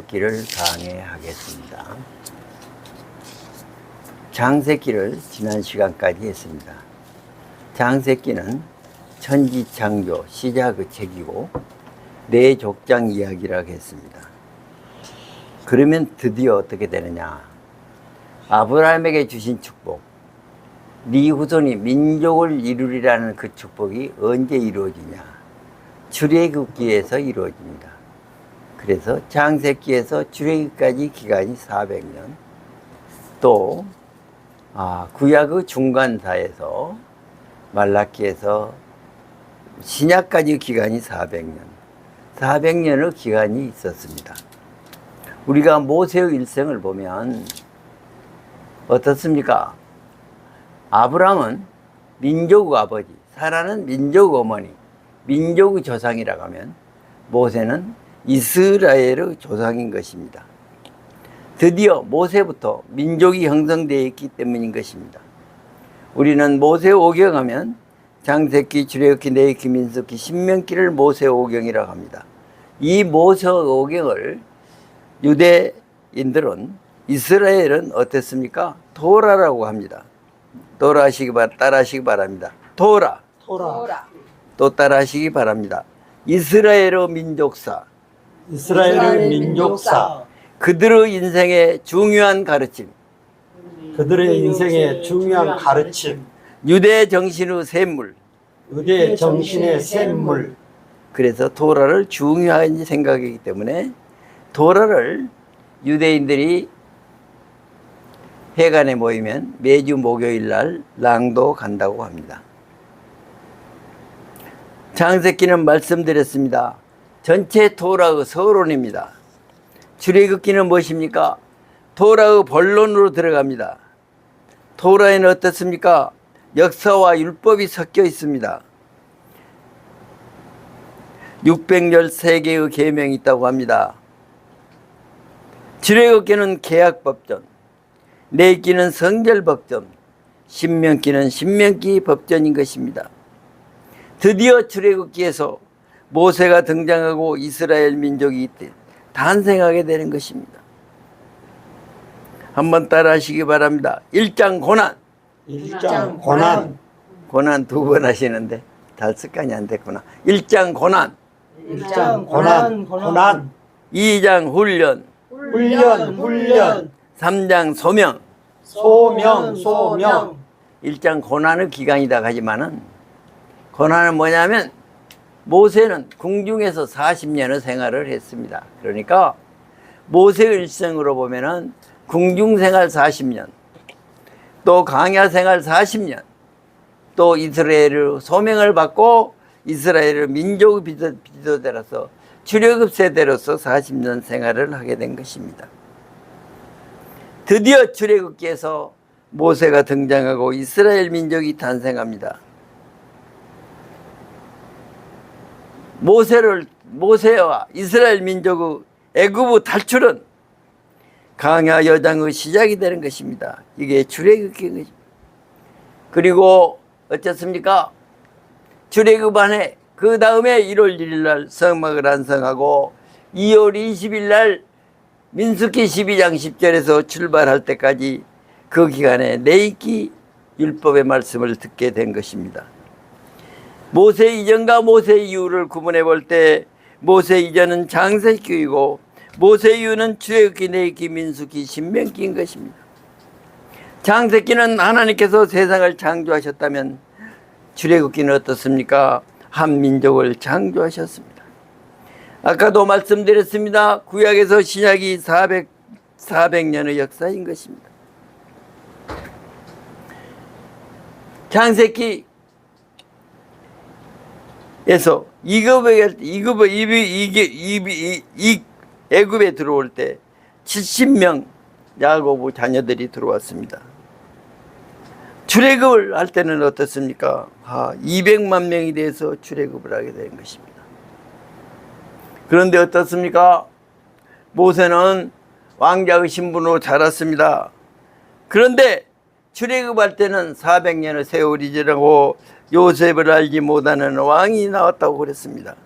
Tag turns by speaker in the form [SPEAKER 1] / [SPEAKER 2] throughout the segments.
[SPEAKER 1] 장세기를 강해하겠습니다. 장세기를 지난 시간까지 했습니다. 장세기는 천지창조 시작의 책이고 내족장 이야기라고 했습니다. 그러면 드디어 어떻게 되느냐? 아브라함에게 주신 축복, 네 후손이 민족을 이루리라는 그 축복이 언제 이루어지냐? 출애굽기에서 이루어집니다. 그래서 장세기에서 출애굽기까지 기간이 400년, 또 구약의 중간사에서 말라기에서 신약까지 기간이 400년, 400년의 기간이 있었습니다. 우리가 모세의 일생을 보면 어떻습니까? 아브라함은 민족의 아버지, 사라는 민족의 어머니, 민족의 조상이라고 하면 모세는 이스라엘의 조상인 것입니다. 드디어 모세부터 민족이 형성되어 있기 때문인 것입니다. 우리는 모세 오경하면 장세기, 출애굽기, 레위기, 민수기, 신명기를 모세 오경이라고 합니다. 이 모세 오경을 유대인들은, 이스라엘은 어땠습니까? 토라라고 합니다. 따라하시기 바랍니다. 토라. 또 따라하시기 바랍니다. 이스라엘의 민족사.
[SPEAKER 2] 이스라엘의 민족사.
[SPEAKER 1] 그들의 인생의 중요한 가르침.
[SPEAKER 2] 그들의 인생의 중요한 가르침.
[SPEAKER 1] 유대 정신의 샘물.
[SPEAKER 2] 유대 정신의 샘물.
[SPEAKER 1] 그래서 토라를 중요한 생각이기 때문에 토라를 유대인들이 회관에 모이면 매주 목요일 날 낭독한다고 합니다. 장세기는 말씀드렸습니다. 전체 토라의 서론입니다. 출애굽기는 무엇입니까? 토라의 본론으로 들어갑니다. 토라에는 어떻습니까? 역사와 율법이 섞여 있습니다. 613개의 계명이 있다고 합니다. 출애굽기는 계약법전, 레위기는 성결법전, 신명기는 신명기 법전인 것입니다. 드디어 출애굽기에서 모세가 등장하고 이스라엘 민족이 탄생하게 되는 것입니다. 한번 따라하시기 바랍니다. 1장 고난.
[SPEAKER 2] 1장 고난.
[SPEAKER 1] 고난 2번 하시는데 잘 습관이 안 됐구나. 1장 고난.
[SPEAKER 2] 1장 고난.
[SPEAKER 1] 2장 훈련.
[SPEAKER 2] 훈련.
[SPEAKER 1] 3장 소명.
[SPEAKER 2] 소명.
[SPEAKER 1] 1장 고난의 기간이다 하지만은, 고난은 뭐냐면 모세는 궁중에서 40년의 생활을 했습니다. 그러니까 모세의 일생으로 보면은 궁중 생활 40년, 또 광야 생활 40년, 또 이스라엘의 소명을 받고 이스라엘의 민족의 비도자로서 출애굽 세대로서 40년 생활을 하게 된 것입니다. 드디어 출애굽기에서 모세가 등장하고 이스라엘 민족이 탄생합니다. 모세와 이스라엘 민족의 애굽의 탈출은 광야 여정의 시작이 되는 것입니다. 이게 출애굽기인 것입니다. 그리고 어쨌습니까? 출애굽 안에 그 다음에 1월 1일 날 성막을 완성하고 2월 20일 날 민수기 12장 10절에서 출발할 때까지 그 기간에 레위기 율법의 말씀을 듣게 된 것입니다. 모세 이전과 모세 이후를 구분해 볼 때 모세 이전은 장세기이고 모세 이후는 출애굽기, 레위기, 민수기, 신명기인 것입니다. 장세기는 하나님께서 세상을 창조하셨다면 출애굽기는 어떻습니까? 한 민족을 창조하셨습니다. 아까도 말씀드렸습니다. 구약에서 신약이 400년의 역사인 것입니다. 장세기 에서 애굽에 들어올 때 70명 야고보 자녀들이 들어왔습니다. 출애굽을 할 때는 어떻습니까? 200만 명이 돼서 출애굽을 하게 된 것입니다. 그런데 어떻습니까? 모세는 왕자의 신분으로 자랐습니다. 그런데 출애굽할 때는 400년의 세월이 지나고 요셉을 알지 못하는 왕이 나왔다고 그랬습니다.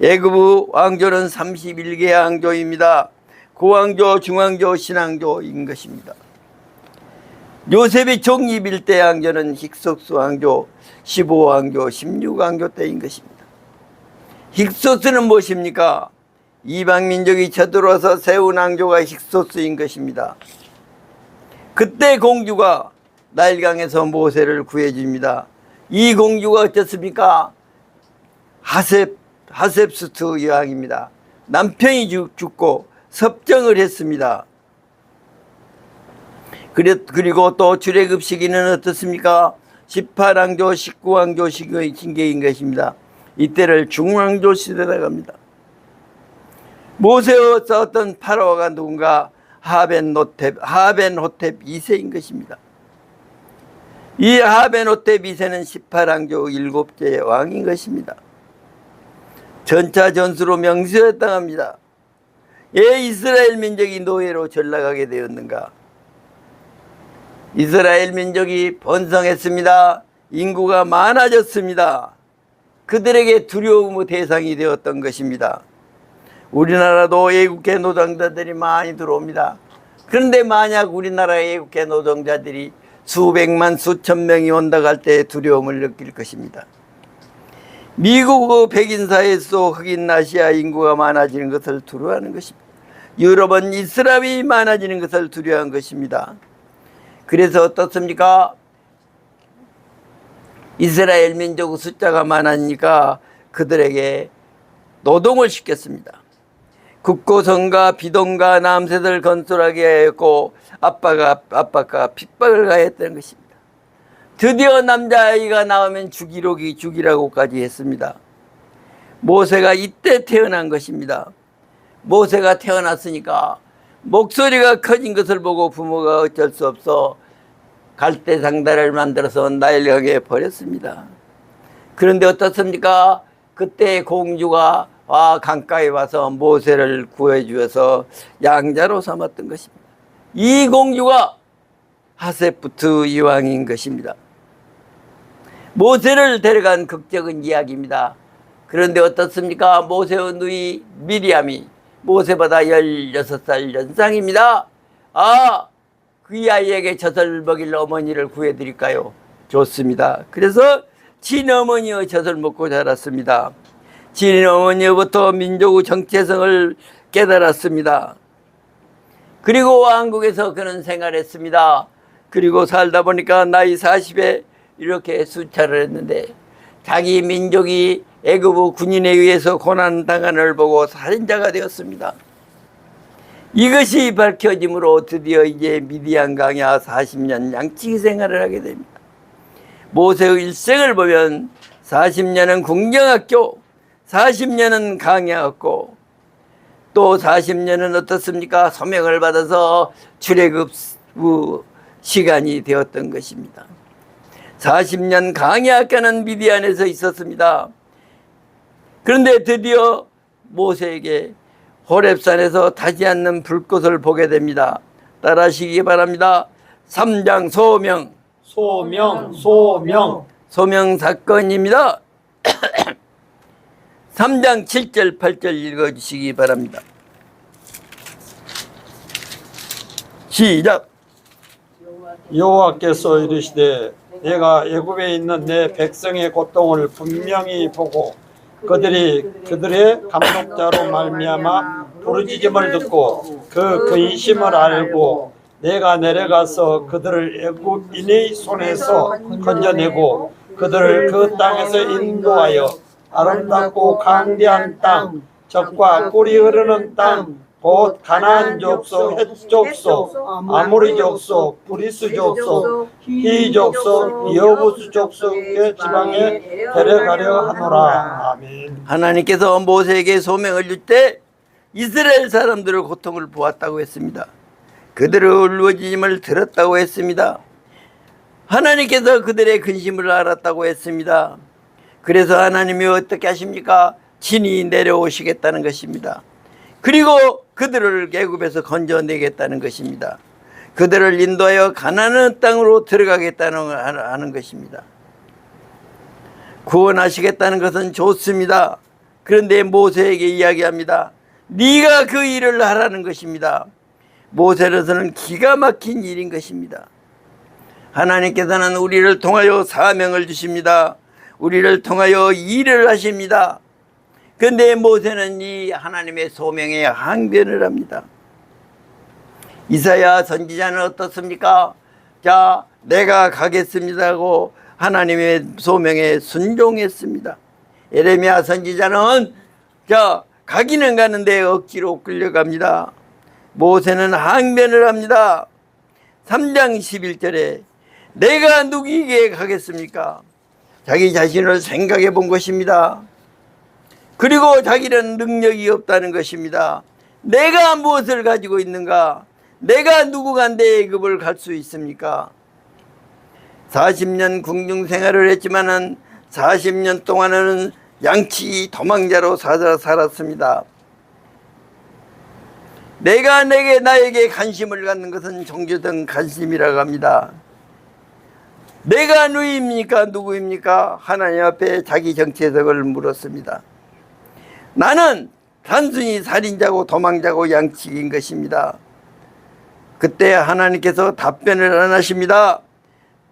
[SPEAKER 1] 애굽의 왕조는 31개의 왕조입니다. 고왕조, 중왕조, 신왕조인 것입니다. 요셉이 종2일때 왕조는 힉소스 왕조, 15왕조, 16왕조 때인 것입니다. 힉소스는 무엇입니까? 이방민족이 쳐들어와서 세운 왕조가 힉소스인 것입니다. 그때 공주가 나일강에서 모세를 구해줍니다. 이 공주가 어떻습니까? 하셉수트 여왕입니다. 남편이 죽고 섭정을 했습니다. 그리고 또 출애굽 시기는 어떻습니까? 18왕조, 19왕조 시기인 것입니다. 이때를 중왕조 시대라고 합니다. 모세와 싸웠던 파라오가 누군가? 하벤호텝 2세인 것입니다. 이 하벤호텝 2세는 18왕조 7째 왕인 것입니다. 전차 전수로 명수였다고 합니다. 왜 이스라엘 민족이 노예로 전락하게 되었는가? 이스라엘 민족이 번성했습니다. 인구가 많아졌습니다. 그들에게 두려움의 대상이 되었던 것입니다. 우리나라도 애국계 노동자들이 많이 들어옵니다. 그런데 만약 우리나라의 애국계 노동자들이 수백만 수천 명이 온다고 할 때 두려움을 느낄 것입니다. 미국의 백인 사회 속 흑인 아시아 인구가 많아지는 것을 두려워하는 것입니다. 유럽은 이슬람이 많아지는 것을 두려워한 것입니다. 그래서 어떻습니까? 이스라엘 민족의 숫자가 많으니까 그들에게 노동을 시켰습니다. 국고성과 비동과 남새들 건설하게 하였고 압박과 핍박을 가했다는 것입니다. 드디어 남자아이가 나오면 죽이라고까지 했습니다. 모세가 이때 태어난 것입니다. 모세가 태어났으니까 목소리가 커진 것을 보고 부모가 어쩔 수 없어 갈대상다를 만들어서 나일강에 버렸습니다. 그런데 어떻습니까? 그때 공주가 강가에 와서 모세를 구해주어서 양자로 삼았던 것입니다. 이 공주가 하셉부트 이왕인 것입니다. 모세를 데려간 극적인 이야기입니다. 그런데 어떻습니까? 모세의 누이 미리암이 모세보다 16살 연상입니다. 그 아이에게 젖을 먹일 어머니를 구해드릴까요? 좋습니다. 그래서 친어머니의 젖을 먹고 자랐습니다. 친어머니로부터 민족의 정체성을 깨달았습니다. 그리고 왕국에서 그는 생활했습니다. 그리고 살다 보니까 나이 40에 이렇게 수차를 했는데 자기 민족이 애굽의 군인에 의해서 고난당한을 보고 살인자가 되었습니다. 이것이 밝혀짐으로 드디어 이제 미디안 강야 40년 양치기 생활을 하게 됩니다. 모세의 일생을 보면 40년은 궁정학교, 40년은 강야였고 또 40년은 어떻습니까? 소명을 받아서 출애굽 시간이 되었던 것입니다. 40년 강야학교는 미디안에서 있었습니다. 그런데 드디어 모세에게 호렙산에서 타지 않는 불꽃을 보게 됩니다. 따라하시기 바랍니다. 3장 소명 사건입니다. 3장 7절 8절 읽어주시기 바랍니다. 시작.
[SPEAKER 2] 여호와께서 이르시되 내가 애굽에 있는 내 백성의 고통을 분명히 보고 그들의 감독자로 말미암아 부르짖음을 듣고 그 근심을 알고 내가 내려가서 그들을 애굽인의 손에서 건져내고 그들을 그 땅에서 인도하여 아름답고 강대한 땅, 젖과 꿀이 흐르는 땅, 곧 가나안 족속, 헷 족속, 아모리 족속, 브리스 족속, 히 족속, 여부스 족속의 지방에 데려가려 하노라. 아멘.
[SPEAKER 1] 하나님께서 모세에게 소명을 줄 때 이스라엘 사람들의 고통을 보았다고 했습니다. 그들의 울부짖음을 들었다고 했습니다. 하나님께서 그들의 근심을 알았다고 했습니다. 그래서 하나님이 어떻게 하십니까? 친히 내려오시겠다는 것입니다. 그리고 그들을 애굽에서 건져내겠다는 것입니다. 그들을 인도하여 가나안 땅으로 들어가겠다는 하는 것입니다. 구원하시겠다는 것은 좋습니다. 그런데 모세에게 이야기합니다. 네가 그 일을 하라는 것입니다. 모세로서는 기가 막힌 일인 것입니다. 하나님께서는 우리를 통하여 사명을 주십니다. 우리를 통하여 일을 하십니다. 그런데 모세는 이 하나님의 소명에 항변을 합니다. 이사야 선지자는 어떻습니까? 자, 내가 가겠습니다 하고 하나님의 소명에 순종했습니다. 예레미야 선지자는 자, 가기는 가는데 억지로 끌려갑니다. 모세는 항변을 합니다. 3장 11절에 내가 누구에게 가겠습니까? 자기 자신을 생각해 본 것입니다. 그리고 자기는 능력이 없다는 것입니다. 내가 무엇을 가지고 있는가? 내가 누구간데 애굽을 갈 수 있습니까? 40년 궁중 생활을 했지만은 40년 동안은 양치 도망자로 살았습니다. 내가 나에게 관심을 갖는 것은 종교적 관심이라고 합니다. 내가 누구입니까? 누구입니까? 하나님 앞에 자기 정체성을 물었습니다. 나는 단순히 살인자고 도망자고 양치인 것입니다. 그때 하나님께서 답변을 안 하십니다.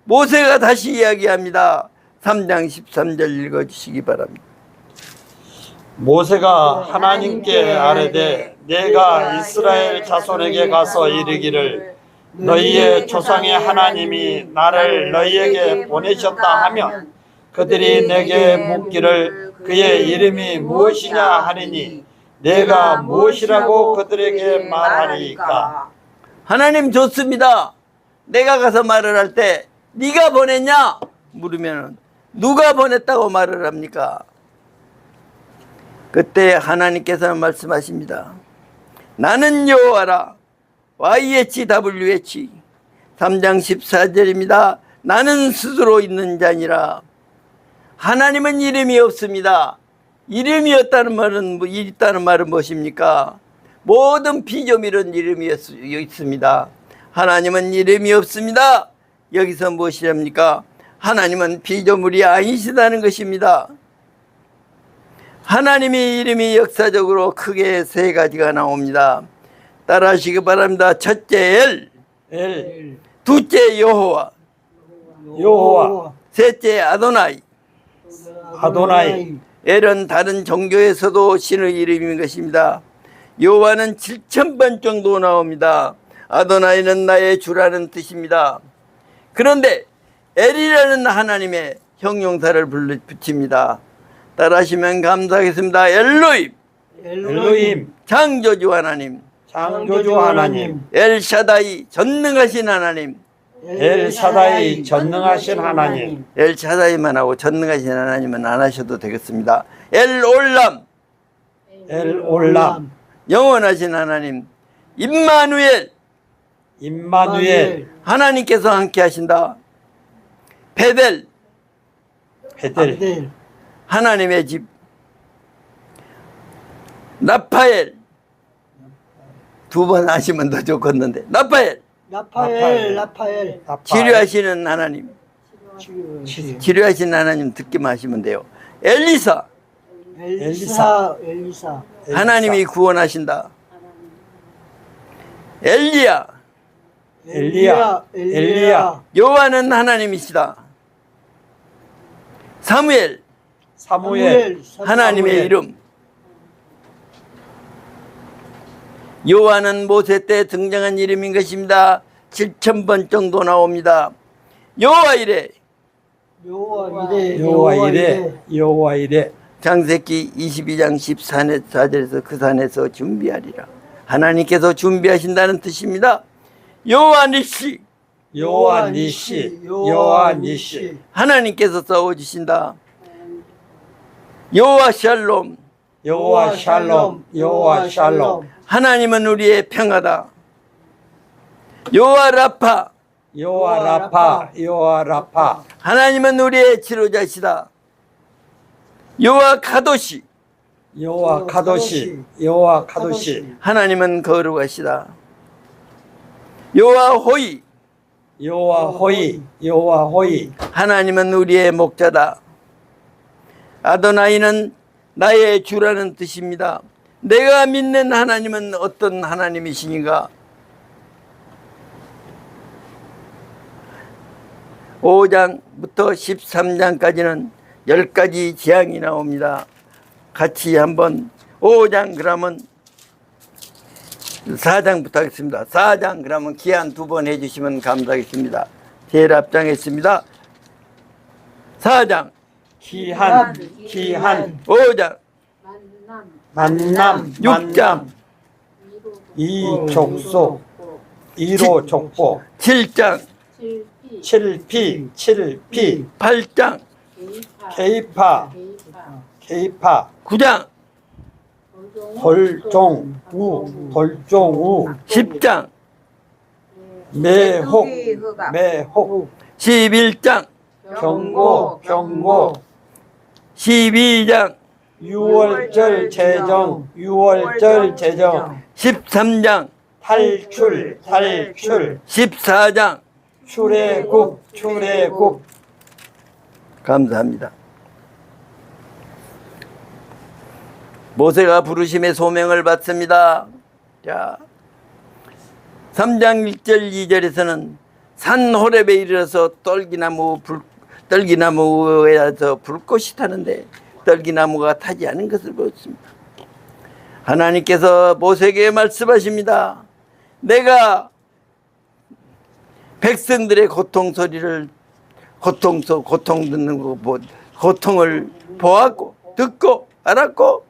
[SPEAKER 1] 모세가 다시 이야기합니다. 3장 13절 읽어주시기 바랍니다.
[SPEAKER 2] 모세가 하나님께 아뢰되 내가 이스라엘 자손에게 가서 이르기를 너희의 조상의 하나님이 나를 너희에게 보내셨다 하면 그들이 내게 묻기를 그의 이름이 무엇이냐 하리니 내가 무엇이라고 그들에게 말하리까?
[SPEAKER 1] 하나님 좋습니다. 내가 가서 말을 할 때 네가 보냈냐? 물으면 누가 보냈다고 말을 합니까? 그때 하나님께서는 말씀하십니다. 나는 여호와라. YHWH 3장 14절입니다. 나는 스스로 있는 자니라. 하나님은 이름이 없습니다. 이름이 없다는 말은 있다는 말은 무엇입니까? 모든 피조물은 이름이 있습니다. 하나님은 이름이 없습니다. 여기서 무엇이랍니까? 하나님은 피조물이 아니시다는 것입니다. 하나님의 이름이 역사적으로 크게 세 가지가 나옵니다. 따라하시기 바랍니다. 첫째
[SPEAKER 2] 엘,
[SPEAKER 1] 둘째 여호와, 셋째 아도나이. 엘은 다른 종교에서도 신의 이름인 것입니다. 여호와는 7,000번 정도 나옵니다. 아도나이는 나의 주라는 뜻입니다. 그런데 엘이라는 하나님의 형용사를 붙입니다. 따라하시면 감사하겠습니다. 엘로임 창조주 하나님, 엘샤다이 전능하신 하나님, 엘샤다이만 하고 전능하신 하나님은 안 하셔도 되겠습니다. 엘올람 영원하신 하나님, 임마누엘 하나님께서 함께 하신다. 베델 하나님의 집, 라파엘 두 번 하시면 더 좋겠는데 라파엘 치료하시는 하나님, 치료하시는 하나님 듣기만 하시면 돼요. 엘리사 하나님이 구원하신다. 엘리야 여호와는 하나님이시다. 사무엘 하나님의 이름. 여호와는 모세 때 등장한 이름인 것입니다. 7,000번 정도 나옵니다. 여호와 이레 창세기 22장 14절에서 그 산에서 준비하리라. 하나님께서 준비하신다는 뜻입니다. 여호와 니시 하나님께서 싸워주신다. 여호와 샬롬 하나님은 우리의 평화다. 여호와 라파 하나님은 우리의 치료자시다. 여호와 카도시 하나님은 거룩하시다. 여호와 호이 하나님은 우리의 목자다. 아도나이는 나의 주라는 뜻입니다. 내가 믿는 하나님은 어떤 하나님이시니까? 5장부터 13장까지는 10가지 재앙이 나옵니다. 같이 한번 5장 그러면 4장부터 하겠습니다. 4장 그러면 기한 2번 해주시면 감사하겠습니다. 제일 앞장했습니다. 4장
[SPEAKER 2] 기한
[SPEAKER 1] 5장
[SPEAKER 2] 만남
[SPEAKER 1] 6장
[SPEAKER 2] 이족소 1호 족보
[SPEAKER 1] 7장
[SPEAKER 2] 7피
[SPEAKER 1] 8장
[SPEAKER 2] 개입파
[SPEAKER 1] 9장
[SPEAKER 2] 돌종우
[SPEAKER 1] 10장
[SPEAKER 2] 매혹
[SPEAKER 1] 11장
[SPEAKER 2] 경고
[SPEAKER 1] 12장
[SPEAKER 2] 6월절 제정
[SPEAKER 1] 13장
[SPEAKER 2] 탈출
[SPEAKER 1] 14장
[SPEAKER 2] 출애굽
[SPEAKER 1] 감사합니다. 모세가 부르심의 소명을 받습니다. 자, 3장 1절 2절에서는 산 호렙에 이르러서 떨기나무에서 불꽃이 타는데 떨기나무가 타지 않은 것을 보았습니다. 하나님께서 모세에게 말씀하십니다. 내가 백성들의 고통 소리를 고통 듣는 거 고통을 보았고 듣고 알았고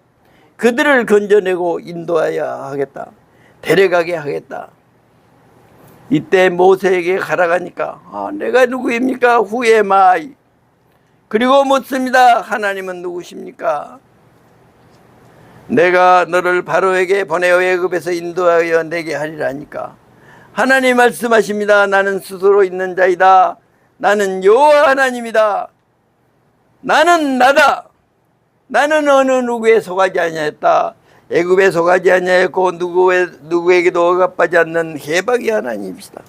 [SPEAKER 1] 그들을 건져내고 인도하여 하겠다. 데려가게 하겠다. 이때 모세에게 가라가니까 내가 누구입니까? 후에 마이. 그리고 묻습니다. 하나님은 누구십니까? 내가 너를 바로에게 보내어 애굽에서 인도하여 내게 하리라니까. 하나님 말씀하십니다. 나는 스스로 있는 자이다. 나는 여호와 하나님이다. 나는 나다. 나는 어느 누구에 속하지 아니하였다. 애굽에 속하지 아니하였고 누구에게도 억압하지 않는 해방의 하나님이시다.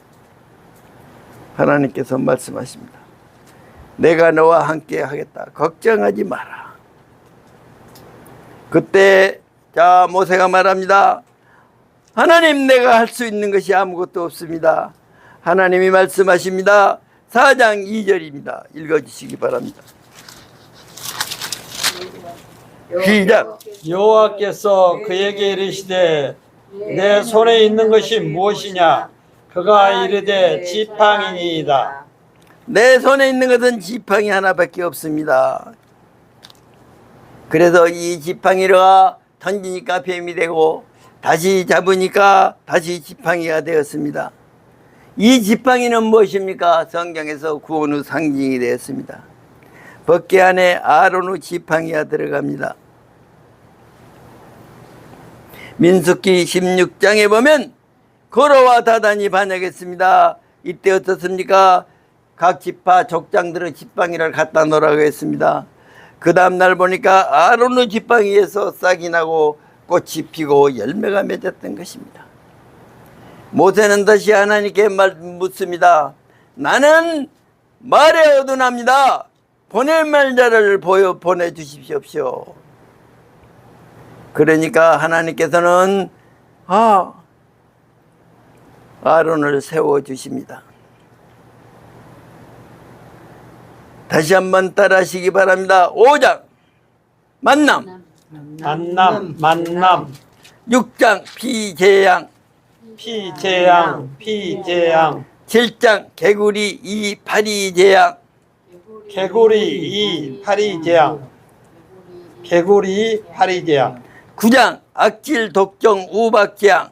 [SPEAKER 1] 하나님께서 말씀하십니다. 내가 너와 함께 하겠다. 걱정하지 마라. 그때 자 모세가 말합니다. 하나님, 내가 할 수 있는 것이 아무것도 없습니다. 하나님이 말씀하십니다. 4장 2절입니다. 읽어주시기 바랍니다. 시작.
[SPEAKER 2] 여호와께서 그에게 이르시되 내 손에 있는 것이 무엇이냐? 그가 이르되 지팡이니이다.
[SPEAKER 1] 내 손에 있는 것은 지팡이 하나밖에 없습니다. 그래서 이 지팡이가 던지니까 뱀이 되고 다시 잡으니까 다시 지팡이가 되었습니다. 이 지팡이는 무엇입니까? 성경에서 구원의 상징이 되었습니다. 벗개 안에 아론의 지팡이가 들어갑니다. 민수기 16장에 보면 고로와 다단이 반역했습니다. 이때 어떻습니까? 각 지파 족장들의 지팡이를 갖다 놓으라고 했습니다. 그 다음날 보니까 아론의 지팡이에서 싹이 나고 꽃이 피고 열매가 맺었던 것입니다. 모세는 다시 하나님께 묻습니다. 나는 말에 어둔합니다. 보낼 말자를 보내주십시오. 그러니까 하나님께서는 아론을 세워주십니다. 다시 한번 따라하시기 바랍니다. 5장 만남 6장 피재양 7장 개구리 이파리 재양
[SPEAKER 2] 개구리 파리 재앙
[SPEAKER 1] 9장 악질 독종 우박 재앙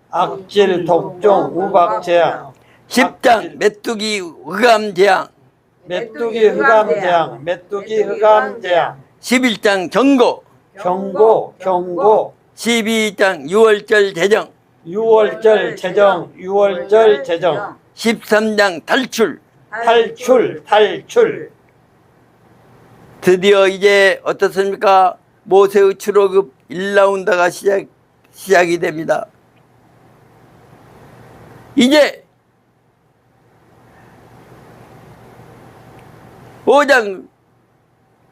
[SPEAKER 2] 악질 독종 우박 재앙
[SPEAKER 1] 10장 메뚜기 흑암 재앙
[SPEAKER 2] 메뚜기 흑암 재앙
[SPEAKER 1] 11장 경고 12장 6월절 제정 13장 탈출 드디어 이제 어떻습니까? 모세의 출애굽 1라운드가 시작이 됩니다. 이제 5장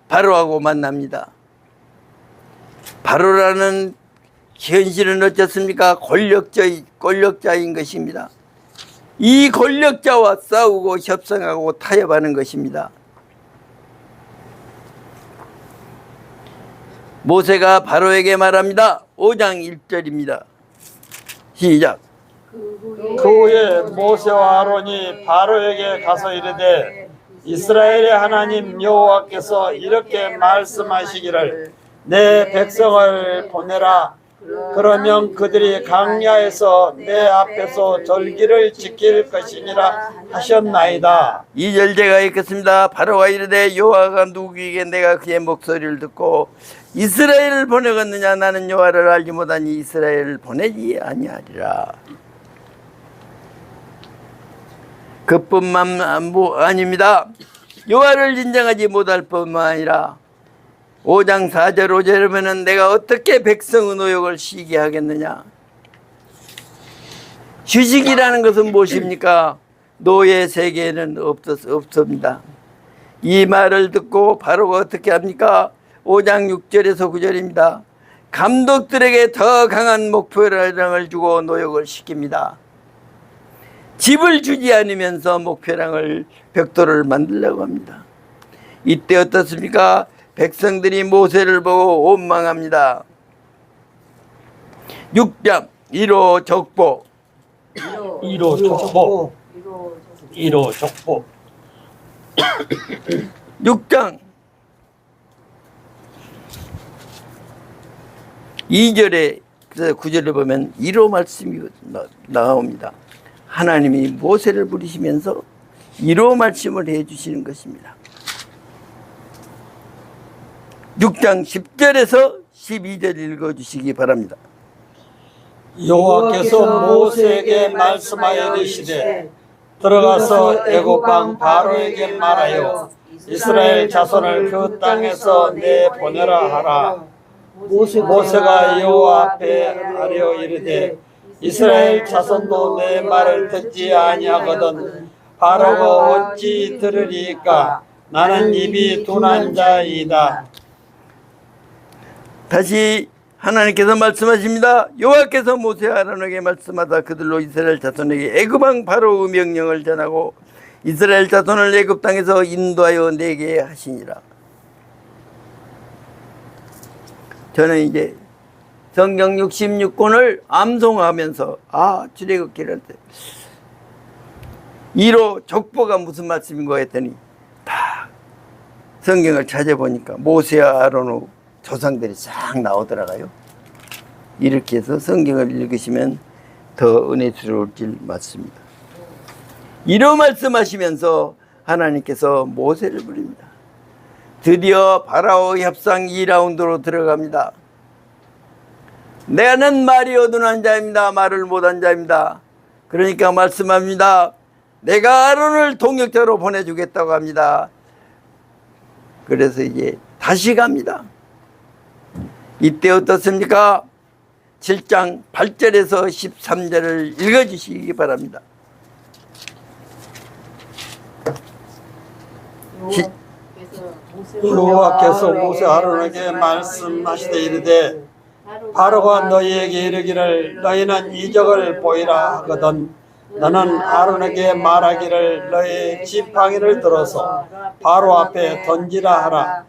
[SPEAKER 1] 바로하고 만납니다. 바로라는 현실은 어떻습니까? 권력자인 것입니다. 이 권력자와 싸우고 협상하고 타협하는 것입니다. 모세가 바로에게 말합니다. 5장 1절입니다. 시작.
[SPEAKER 2] 그 후에 모세와 아론이 바로에게 가서 이르되 이스라엘의 하나님 여호와께서 이렇게 말씀하시기를 내 백성을 보내라. 그러면 그들이 강야에서 내 앞에서 절기를 지킬 것이니라 하셨나이다.
[SPEAKER 1] 2절 제가 읽겠습니다. 바로가 이르되 여호와가 누구에게 내가 그의 목소리를 듣고 이스라엘을 보내겠느냐. 나는 여호와를 알지 못하니 이스라엘을 보내지 아니하리라. 그뿐만 아닙니다. 여호와를 인정하지 못할 뿐만 아니라 5장 4절 5절에 보면 내가 어떻게 백성의 노역을 쉬게 하겠느냐. 휴식이라는 것은 무엇입니까? 노예 세계에는 없습니다. 이 말을 듣고 바로가 어떻게 합니까? 5장 6절에서 9절입니다. 감독들에게 더 강한 목표량을 주고 노역을 시킵니다. 집을 주지 않으면서 목표량을 벽돌을 만들려고 합니다. 이때 어떻습니까? 백성들이 모세를 보고 원망합니다. 6장 1호 족보
[SPEAKER 2] 1호 족보 1호 족보
[SPEAKER 1] 6장 2절에 9절에 보면 1호 말씀이 나옵니다. 하나님이 모세를 부르시면서 1호 말씀을 해주시는 것입니다. 6장 10절에서 12절 읽어주시기 바랍니다.
[SPEAKER 2] 여호와께서 모세에게 말씀하여 이르시되 들어가서 애굽 왕 바로에게 말하여 이스라엘 자손을 그 땅에서 내보내라 하라. 모세가 여호와 앞에 아뢰어 이르되 이스라엘 자손도 내 말을 듣지 아니하거든 바로가 어찌 들으리까. 나는 입이 둔한 자이다.
[SPEAKER 1] 다시 하나님께서 말씀하십니다. 여호와께서 모세와 아론에게 말씀하다 그들로 이스라엘 자손에게 애굽 왕 바로의 명령을 전하고 이스라엘 자손을 애굽 땅에서 인도하여 내게 하시니라. 저는 이제 성경 66권을 암송하면서 출애굽기를 1호 족보가 무슨 말씀인가 했더니 다 성경을 찾아보니까 모세와 아론의 조상들이 싹 나오더라고요. 이렇게 해서 성경을 읽으시면 더 은혜스러울 줄 맞습니다. 이런 말씀하시면서 하나님께서 모세를 부릅니다. 드디어 바라오 협상 2라운드로 들어갑니다. 내는 말이 어둔한 자입니다. 말을 못한 자입니다. 그러니까 말씀합니다. 내가 아론을 동역자로 보내주겠다고 합니다. 그래서 이제 다시 갑니다. 이때 어떻습니까? 7장 8절에서 13절을 읽어주시기 바랍니다.
[SPEAKER 2] 여호와께서 모세 아론에게 말씀하시되 이르되 바로가 너희에게 이르기를 너희는 이적을 보이라 하거든 너는 아론에게 말하기를 너희 지팡이를 들어서 바로 앞에 던지라 하라.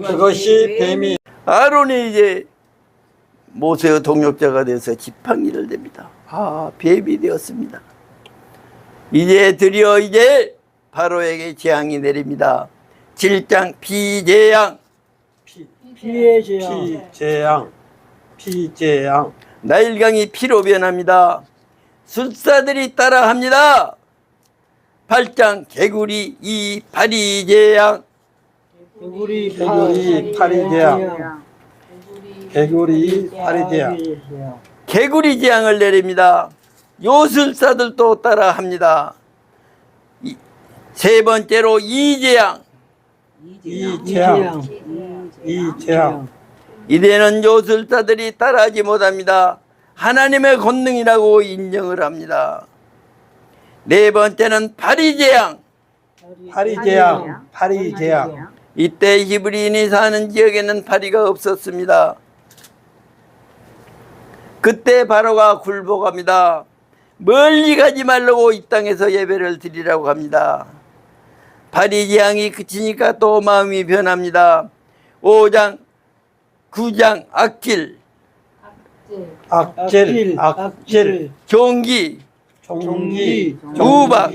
[SPEAKER 2] 그것이 뱀이
[SPEAKER 1] 아론이 이제 모세의 동역자가 돼서 지팡이를 댑니다. 뱀이 되었습니다. 이제 드디어 이제 바로에게 재앙이 내립니다. 7장 피재앙
[SPEAKER 2] 피재앙
[SPEAKER 1] 나일강이 피로 변합니다. 술사들이 따라합니다. 8장 개구리 이파리재앙
[SPEAKER 2] 개구리 파리재앙
[SPEAKER 1] 개구리 재앙을 내립니다. 요술사들도 따라합니다. 세 번째로 이재앙 이제는 요술사들이 따라하지 못합니다. 하나님의 권능이라고 인정을 합니다. 네 번째는 파리재앙
[SPEAKER 2] 파리재앙
[SPEAKER 1] 이때 히브리인이 사는 지역에는 파리가 없었습니다. 그때 바로가 굴복합니다. 멀리 가지 말라고 이 땅에서 예배를 드리라고 합니다. 발이 재앙이 그치니까 또 마음이 변합니다. 5장 9장 악질
[SPEAKER 2] 악질,
[SPEAKER 1] 종기
[SPEAKER 2] 종기,
[SPEAKER 1] 우박.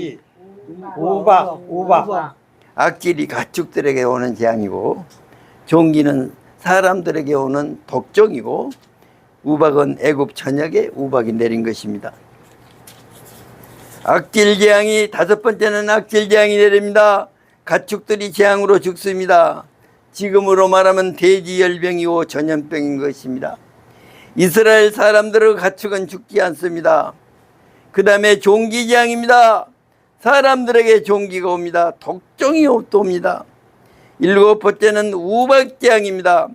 [SPEAKER 2] 우박,
[SPEAKER 1] 악질이 가축들에게 오는 재앙이고 종기는 사람들에게 오는 독종이고 우박은 애굽 전역에 우박이 내린 것입니다. 악질 재앙이 다섯 번째는 악질 재앙이 내립니다. 가축들이 재앙으로 죽습니다. 지금으로 말하면 돼지열병이고 전염병인 것입니다. 이스라엘 사람들의 가축은 죽지 않습니다. 그 다음에 종기재앙입니다. 사람들에게 종기가 옵니다. 독종이 옵니다. 일곱 번째는 우박재앙입니다.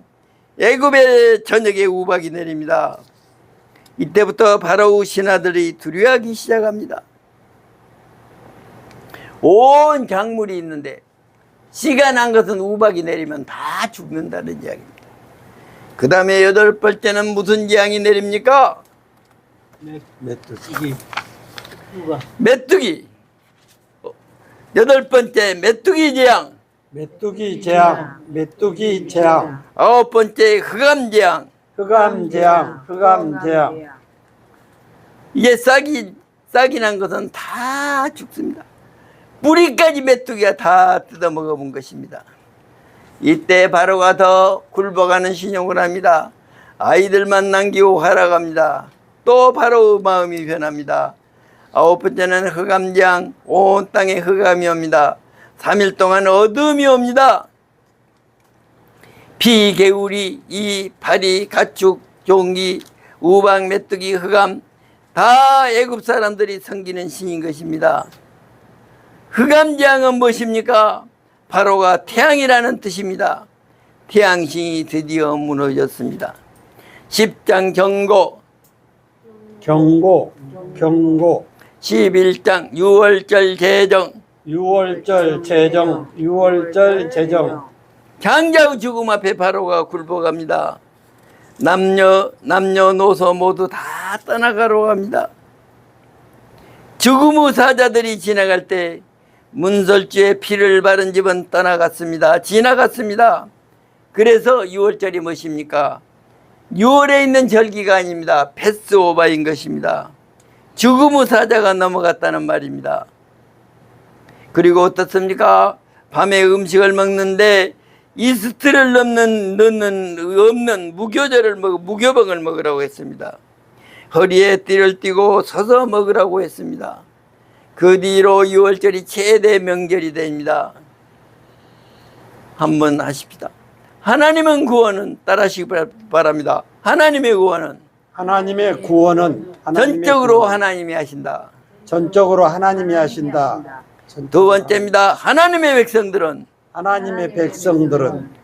[SPEAKER 1] 애굽의 전역에 우박이 내립니다. 이때부터 바로의 신하들이 두려워하기 시작합니다. 온 작물이 있는데 씨가 난 것은 우박이 내리면 다 죽는다는 이야기입니다. 그 다음에 여덟 번째는 무슨 재앙이 내립니까? 메뚜기. 여덟 번째 메뚜기 재앙.
[SPEAKER 2] 메뚜기 재앙,
[SPEAKER 1] 아홉 번째 흑암 재앙.
[SPEAKER 2] 흑암 재앙,
[SPEAKER 1] 이게 싹이 난 것은 다 죽습니다. 뿌리까지 메뚜기가 다 뜯어먹어 본 것입니다. 이때 바로가 더 굴복하는 신용을 합니다. 아이들만 남기고 가라갑니다. 또 바로 마음이 변합니다. 아홉 번째는 흑암재앙, 온 땅에 흑암이 옵니다. 3일 동안 어둠이 옵니다. 비, 개울이, 이, 파리, 가축, 종기, 우박, 메뚜기, 흑암 다 애굽 사람들이 섬기는 신인 것입니다. 흑암재앙은 무엇입니까? 바로가 태양이라는 뜻입니다. 태양신이 드디어 무너졌습니다. 10장 경고 11장 6월절 제정
[SPEAKER 2] 6월절 제정,
[SPEAKER 1] 장자의 죽음 앞에 바로가 굴복합니다. 남녀노소 모두 다 떠나가러 합니다. 죽음의 사자들이 지나갈 때 문설주에 피를 바른 집은 떠나갔습니다. 지나갔습니다. 그래서 6월절이 무엇입니까? 6월에 있는 절기가 아닙니다. 패스오버인 것입니다. 죽음의 사자가 넘어갔다는 말입니다. 그리고 어떻습니까? 밤에 음식을 먹는데 이스트를 없는 무교병을 먹으라고 했습니다. 허리에 띠를 띠고 서서 먹으라고 했습니다. 그 뒤로 6월절이 최대 명절이 됩니다. 한번 하십시다. 하나님은 구원은 따라하시기 바랍니다. 하나님의 구원은 전적으로 하나님이 하신다.
[SPEAKER 2] 전적으로 하나님이 하신다.
[SPEAKER 1] 두 번째입니다. 하나님의 백성들은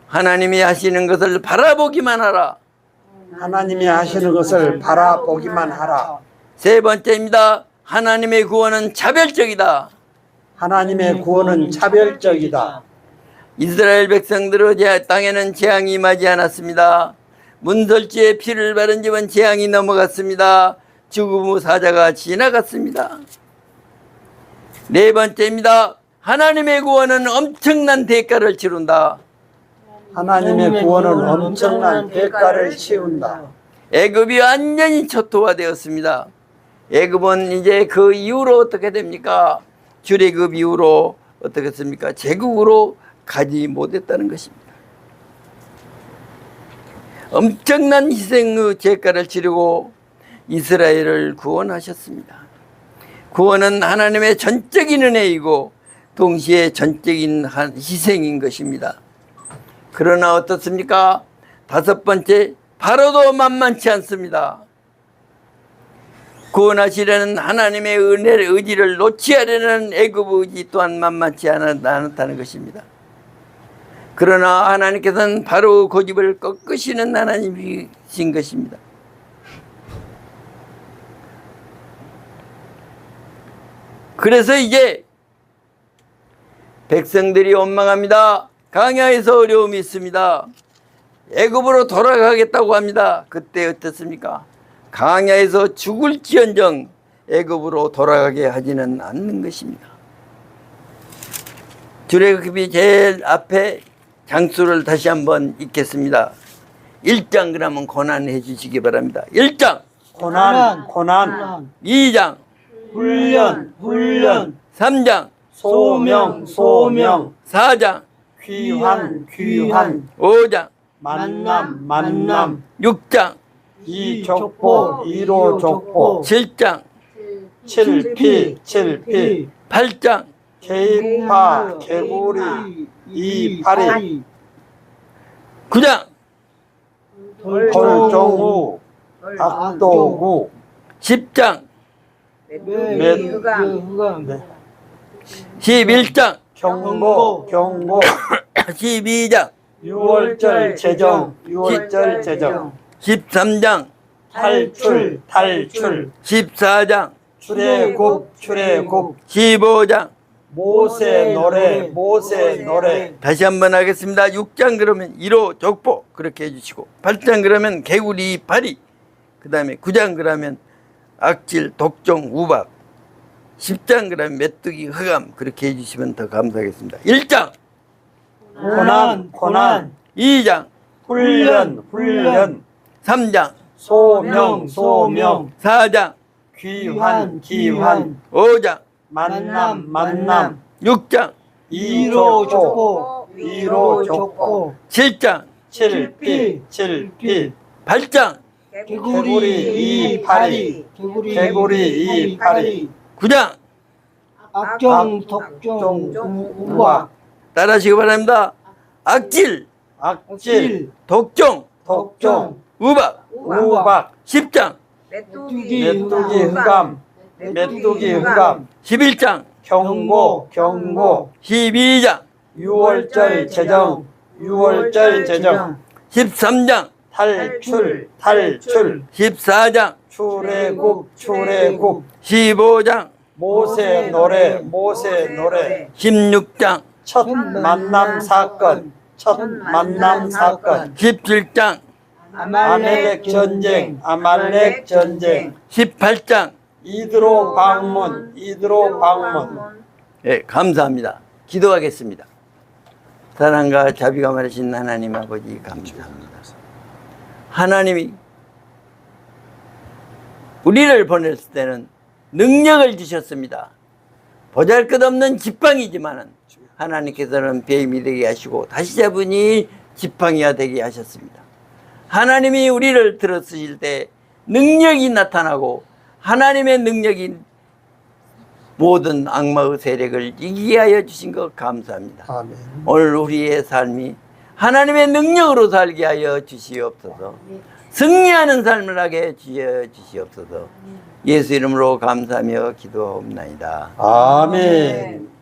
[SPEAKER 1] 하나님이 하시는 것을 바라보기만 하라.
[SPEAKER 2] 하나님이 하시는 것을 바라보기만 하라.
[SPEAKER 1] 세 번째입니다. 하나님의 구원은 차별적이다.
[SPEAKER 2] 하나님의 구원은 차별적이다.
[SPEAKER 1] 이스라엘 백성들의 땅에는 재앙이 임하지 않았습니다. 문설주에 피를 바른 집은 재앙이 넘어갔습니다. 죽음의 사자가 지나갔습니다. 네 번째입니다. 하나님의 구원은 엄청난 대가를 치른다.
[SPEAKER 2] 하나님의 구원은 엄청난 대가를 치운다.
[SPEAKER 1] 애굽이 완전히 초토화되었습니다. 애굽은 이제 그 이후로 어떻게 됩니까? 출애굽 이후로 어떻게 했습니까? 제국으로 가지 못했다는 것입니다. 엄청난 희생의 대가를 치르고 이스라엘을 구원하셨습니다. 구원은 하나님의 전적인 은혜이고 동시에 전적인 희생인 것입니다. 그러나 어떻습니까? 다섯 번째, 바로도 만만치 않습니다. 구원하시려는 하나님의 은혜를 의지를 놓지 하려는 애굽 의지 또한 만만치 않았다는 것입니다. 그러나 하나님께서는 바로 고집을 꺾으시는 하나님이신 것입니다. 그래서 이제 백성들이 원망합니다. 광야에서 어려움이 있습니다. 애굽으로 돌아가겠다고 합니다. 그때 어떻습니까? 강야에서 죽을지언정 애굽으로 돌아가게 하지는 않는 것입니다. 출애굽이 제일 앞에 장수를 다시 한번 읽겠습니다. 1장 그러면 고난해 주시기 바랍니다. 1장
[SPEAKER 2] 고난
[SPEAKER 1] 2장
[SPEAKER 2] 훈련
[SPEAKER 1] 3장
[SPEAKER 2] 소명
[SPEAKER 1] 4장
[SPEAKER 2] 귀환
[SPEAKER 1] 5장
[SPEAKER 2] 만남
[SPEAKER 1] 6장
[SPEAKER 2] 이족보 1호 족보
[SPEAKER 1] 7장
[SPEAKER 2] 7피
[SPEAKER 1] 8장
[SPEAKER 2] 개입파 개구리 이파리
[SPEAKER 1] 9장
[SPEAKER 2] 돌종우 악도구
[SPEAKER 1] 10장
[SPEAKER 2] 네.
[SPEAKER 1] 11장
[SPEAKER 2] 경고
[SPEAKER 1] 12장
[SPEAKER 2] 6월절 제정
[SPEAKER 1] 13장
[SPEAKER 2] 탈출
[SPEAKER 1] 14장
[SPEAKER 2] 출애굽
[SPEAKER 1] 15장
[SPEAKER 2] 모세 노래
[SPEAKER 1] 다시 한번 하겠습니다. 6장 그러면 1호 족보 그렇게 해주시고 8장 그러면 개구리 이파리 그 다음에 9장 그러면 악질 독종 우박 10장 그러면 메뚜기 흑암 그렇게 해주시면 더 감사하겠습니다. 1장
[SPEAKER 2] 고난
[SPEAKER 1] 2장
[SPEAKER 2] 훈련
[SPEAKER 1] 3장
[SPEAKER 2] 소명
[SPEAKER 1] 4장
[SPEAKER 2] 귀환
[SPEAKER 1] 5장
[SPEAKER 2] 만남
[SPEAKER 1] 6장
[SPEAKER 2] 1호 족보
[SPEAKER 1] 7장
[SPEAKER 2] 7피
[SPEAKER 1] 8장
[SPEAKER 2] 개구리 이파리
[SPEAKER 1] 9장
[SPEAKER 3] 악종, 독종, 우박,
[SPEAKER 1] 따라하시기 바랍니다. 악질
[SPEAKER 2] 악질
[SPEAKER 1] 독종
[SPEAKER 2] 독종
[SPEAKER 1] 우박
[SPEAKER 2] 우박
[SPEAKER 1] 10장
[SPEAKER 2] 메뚜기 흑암
[SPEAKER 1] 11장
[SPEAKER 2] 경고
[SPEAKER 1] 12장
[SPEAKER 2] 6월절 제정
[SPEAKER 1] 13장
[SPEAKER 2] 탈출
[SPEAKER 1] 14장
[SPEAKER 2] 출애굽
[SPEAKER 1] 15장
[SPEAKER 2] 모세 노래
[SPEAKER 1] 16장
[SPEAKER 2] 첫 만남 사건
[SPEAKER 1] 17장
[SPEAKER 2] 아말렉 전쟁
[SPEAKER 1] 18장
[SPEAKER 2] 이드로 방문
[SPEAKER 1] 예, 감사합니다. 기도하겠습니다. 사랑과 자비가 많으신 하나님 아버지 감사합니다. 하나님이 우리를 보냈을 때는 능력을 주셨습니다. 보잘것없는 지팡이지만은 하나님께서는 뱀이 되게 하시고 다시 잡으니 지팡이가 되게 하셨습니다. 하나님이 우리를 들어쓰실 때 능력이 나타나고 하나님의 능력이 모든 악마의 세력을 이기게 하여 주신 것 감사합니다.
[SPEAKER 2] 아멘.
[SPEAKER 1] 오늘 우리의 삶이 하나님의 능력으로 살게 하여 주시옵소서. 승리하는 삶을 하게 하여 주시옵소서. 예수 이름으로 감사하며 기도하옵나이다.
[SPEAKER 2] 아멘.